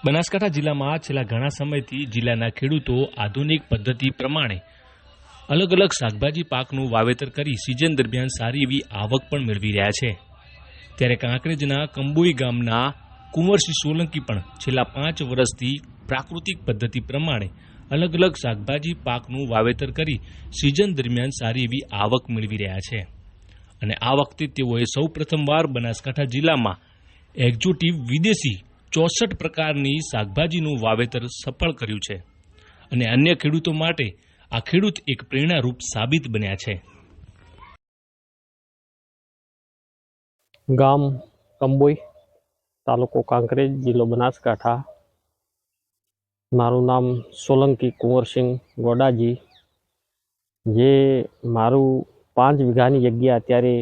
બનાસકાંઠા જિલ્લામાં છેલ્લા ઘણા સમયથી જિલ્લાના ખેડૂતો આધુનિક પદ્ધતિ પ્રમાણે અલગ અલગ શાકભાજી પાકનું વાવેતર કરી સિઝન દરમિયાન સારી એવી આવક પણ મેળવી રહ્યા છે। ત્યારે કાંકરેજના કંબોઈ ગામના કુંવરસિંહ સોલંકી પણ છેલ્લા 5 વર્ષથી પ્રાકૃતિક પદ્ધતિ પ્રમાણે અલગ અલગ શાકભાજી પાકનું વાવેતર કરી સિઝન દરમિયાન સારી એવી આવક મેળવી રહ્યા છે। અને આ વખતે તેઓએ સૌ પ્રથમવાર બનાસકાંઠા જિલ્લામાં એક્ઝોટિક વિદેશી 64 પ્રકારની શાકભાજીનું વાવેતર સફળ કર્યું છે અને અન્ય ખેડૂતો માટે આ ખેડૂત એક પ્રેરણારૂપ સાબિત બન્યા છે। ગામ કંબોઈ, તાલુકો કાંકરેજ, જિલ્લો બનાસકાંઠા। મારું નામ સોલંકી કુંવરસિંહ ગોડાજી। જે મારું 5 વીઘાની જગ્યા અત્યારે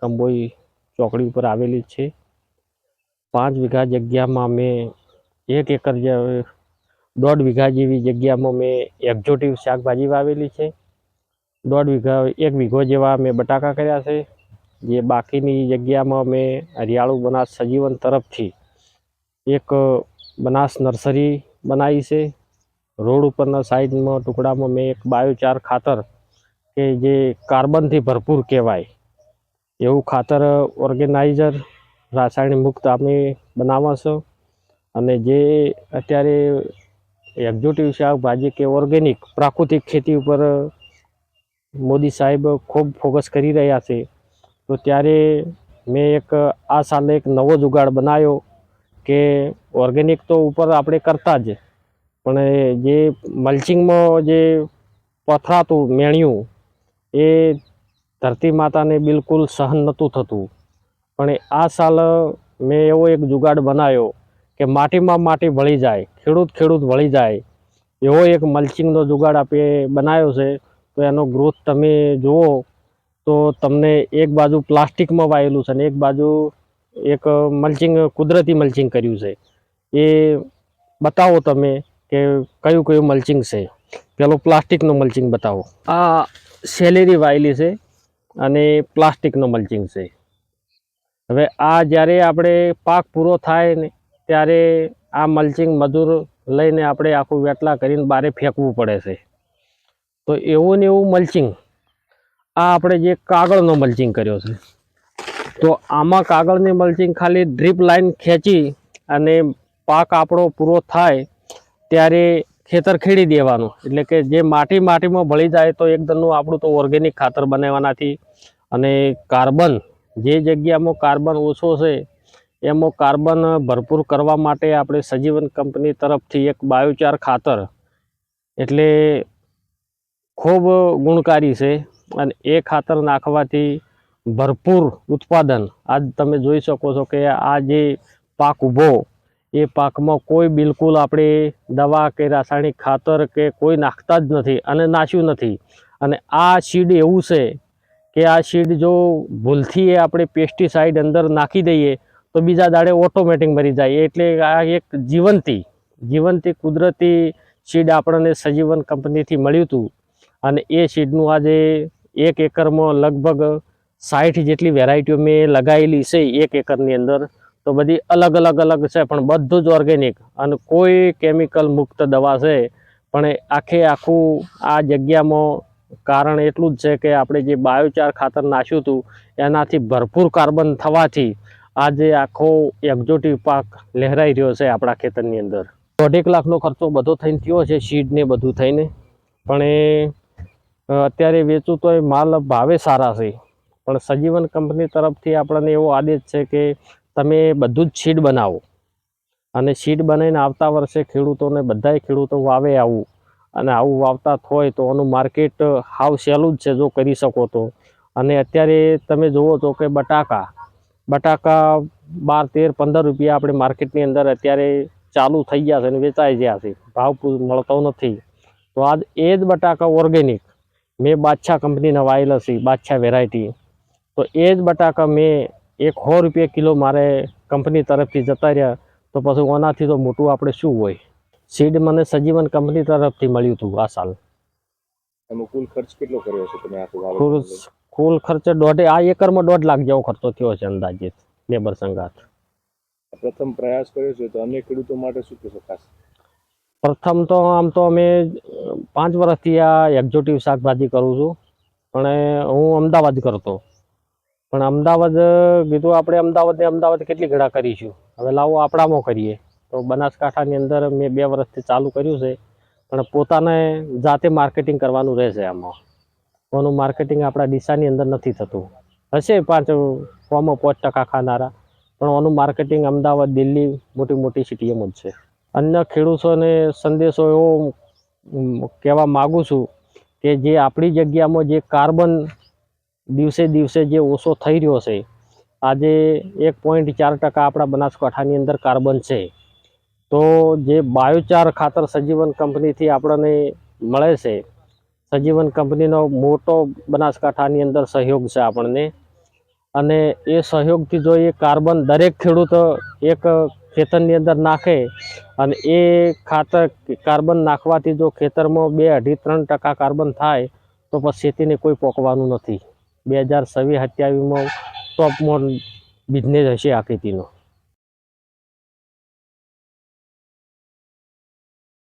કંબોઈ ચોકડી ઉપર આવેલી છે। 5 વીઘા જગ્યામાં મેં 1 એકર 1.5 વીઘા જેવી જગ્યામાં મેં એક્ઝોટિક શાકભાજી વાવેલી છે। 1 વીઘો જેવા મેં બટાકા કર્યા છે। જે બાકીની જગ્યામાં મેં હરિયાળું બનાસ સજીવન તરફથી એક બનાસ નર્સરી બનાવી છે। રોડ ઉપરના સાઈડમાં ટુકડામાં મેં એક બાયોચાર ખાતર કે જે કાર્બનથી ભરપૂર કહેવાય એવું ખાતર ઓર્ગેનાઇઝર રાસાયણિક મુક્ત અમે બનાવો છો। અને જે અત્યારે એક્ઝોટિક શાકભાજી કે ઓર્ગેનિક પ્રાકૃતિક ખેતી ઉપર મોદી સાહેબ ખૂબ ફોકસ કરી રહ્યા છે। તો ત્યારે મેં આ સાલે એક નવો જુગાડ બનાવ્યો કે ઓર્ગેનિક તો ઉપર આપણે કરતા જ, પણ જે મલ્ચિંગમાં જે પથરાતું મેણિયું એ ધરતી માતાને બિલકુલ સહન નહોતું થતું। પણ આ સાલ મેં એવો એક જુગાડ બનાવ્યો કે માટીમાં માટી ભળી જાય, ખેડૂત ભળી જાય એવો એક મલ્ચિંગનો જુગાડ આપણે બનાવ્યો છે। તો એનો ગ્રોથ તમે જુઓ તો તમને એક બાજુ પ્લાસ્ટિકમાં વાયેલું છે અને એક બાજુ એક મલ્ચિંગ કુદરતી મલ્ચિંગ કર્યું છે। એ બતાવો તમે કે કયું કયું મલ્ચિંગ છે। પેલો પ્લાસ્ટિકનો મલ્ચિંગ બતાવો। આ સેલેરી વાયેલી છે અને પ્લાસ્ટિકનો મલ્ચિંગ છે। હવે આ જ્યારે આપણે પાક પૂરો થાય ને ત્યારે આ મલ્ચિંગ મજૂર લઈને આપણે આખું વેટલા કરીને બારે ફેંકવું પડે છે। તો એવું ને એવું મલ્ચિંગ આ આપણે જે કાગળનો મલ્ચિંગ કર્યો છે। તો આમાં કાગળની મલ્ચિંગ ખાલી ડ્રીપ લાઈન ખેંચી અને પાક આપણો પૂરો થાય ત્યારે ખેતર ખેડી દેવાનું, એટલે કે જે માટીમાં ભળી જાય તો એકદમનું આપણું તો ઓર્ગેનિક ખાતર બનાવવાનાથી। અને કાર્બન જે જગ્યામાં કાર્બન ઓછો છે એમાં કાર્બન ભરપૂર કરવા માટે આપણે સજીવન કંપની તરફથી એક બાયોચાર ખાતર એટલે ખૂબ ગુણકારી છે અને એ ખાતર નાખવાથી ભરપૂર ઉત્પાદન આજ તમે જોઈ શકો છો કે આ જે પાક ઊભો એ પાકમાં કોઈ બિલકુલ આપણે દવા કે રાસાયણિક ખાતર કે કોઈ નાખતા જ નથી અને નાખ્યું નથી। અને આ સીડ એવું છે કે આ સીડ જો ભૂલથી આપણે પેસ્ટિસાઇડ અંદર નાખી દઈએ તો બીજા દાડે ઓટોમેટિક મરી જાય। એટલે આ એક જીવંતી કુદરતી સીડ આપણને સજીવન કંપનીથી મળ્યું હતું અને એ સીડનું આજે 1 એકરમાં લગભગ 60 જેટલી વેરાયટીઓ મેં લગાવેલી છે 1 એકરની અંદર। તો બધી અલગ અલગ છે પણ બધું જ ઓર્ગેનિક અને કોઈ કેમિકલ મુક્ત દવા છે। પણ આખું આ જગ્યામાં કારણ એટલું જ છે કે આપણે જે બાયોચાર ખાતર નાખ્યું હતું એનાથી ભરપૂર કાર્બન થવાથી આજે આખો એક્ઝોટિક પાક લહેરાઈ રહ્યો છે આપણા ખેતરની અંદર। 1.5 લાખનો ખર્ચો બધો થઈને થયો છે, સીડ ને બધું થઈને। પણ અત્યારે વેચું તો માલ ભાવે સારા છે, પણ સજીવન કંપની તરફથી આપણને એવો આદેશ છે કે તમે બધું જ સીડ બનાવો અને સીડ બનાવીને આવતા વર્ષે ખેડૂતોને બધાય ખેડૂતો વાવે આવું અને આવું વાવતા હોય તો આનું માર્કેટ હાવ સહેલું જ છે જો કરી શકો તો। અને અત્યારે તમે જુઓ છો કે બટાકા 12, 13, 15 રૂપિયા આપણે માર્કેટની અંદર અત્યારે ચાલુ થઈ ગયા છે અને વેચાઈ ગયા છે, ભાવ મળતો નથી। તો આજ એ જ બટાકા ઓર્ગેનિક મેં બાદશાહ કંપનીના વાયેલા છે, બાદશાહ વેરાયટી। તો એ જ બટાકા મેં 100 રૂપિયા કિલો મારે કંપની તરફથી જતા રહ્યા। તો પછી ઓનાથી તો મોટું આપણે શું હોય। સીડ મને સજીવન કંપની તરફથી મળ્યું હતું આ સાલ। એનો કુલ ખર્ચ કેટલો કર્યો છે તમે આખું કુલ ખર્ચ આ એકરમાં 1.5 લાખ જેવો ખર્ચો થયો છે અંદાજિત લેબર સંગાથ। પ્રથમ પ્રયાસ કર્યો છે તો અન્ય ખેડૂતો માટે શું કહેશો ખાસ? પ્રથમ તો આમ તો અમે 5 વર્ષથી આ એક્ઝોટિવ શાકભાજી કરું છું, પણ હું અમદાવાદ કરતો, પણ અમદાવાદ કીધું આપણે અમદાવાદ કેટલી ઘડા કરીશું, હવે લાવો આપણામાં કરીએ. તો બનાસકાંઠાની અંદર મેં 2 વર્ષથી ચાલુ કર્યું છે, પણ પોતાને જાતે માર્કેટિંગ કરવાનું રહેશે. આમાં એનું માર્કેટિંગ આપણા ડીસાની અંદર નથી થતું. હશે 5% ખાનારા, પણ એનું માર્કેટિંગ અમદાવાદ, દિલ્હી, મોટી મોટી સિટીઓમાં જ છે. અન્ય ખેડૂતોને સંદેશો એવો કહેવા માગું છું કે જે આપણી જગ્યામાં જે કાર્બન દિવસે દિવસે જે ઓછો થઈ રહ્યો છે, આજે 1.4% આપણા બનાસકાંઠાની અંદર કાર્બન છે. તો જે બાયોચાર ખાતર સજીવન કંપનીથી આપણને મળે છે, સજીવન કંપનીનો મોટો બનાસકાંઠાની અંદર સહયોગ છે આપણને, અને એ સહયોગથી જો એ કાર્બન દરેક ખેડૂત એક ખેતરની અંદર નાખે અને એ ખાતર કાર્બન નાખવાથી જો ખેતરમાં 2-2.5-3% કાર્બન થાય તો પછી ખેતીને કોઈ પોકવાનું નથી. 2026-27માં ટોપમાં બિઝનેસ હશે આ ખેતીનો.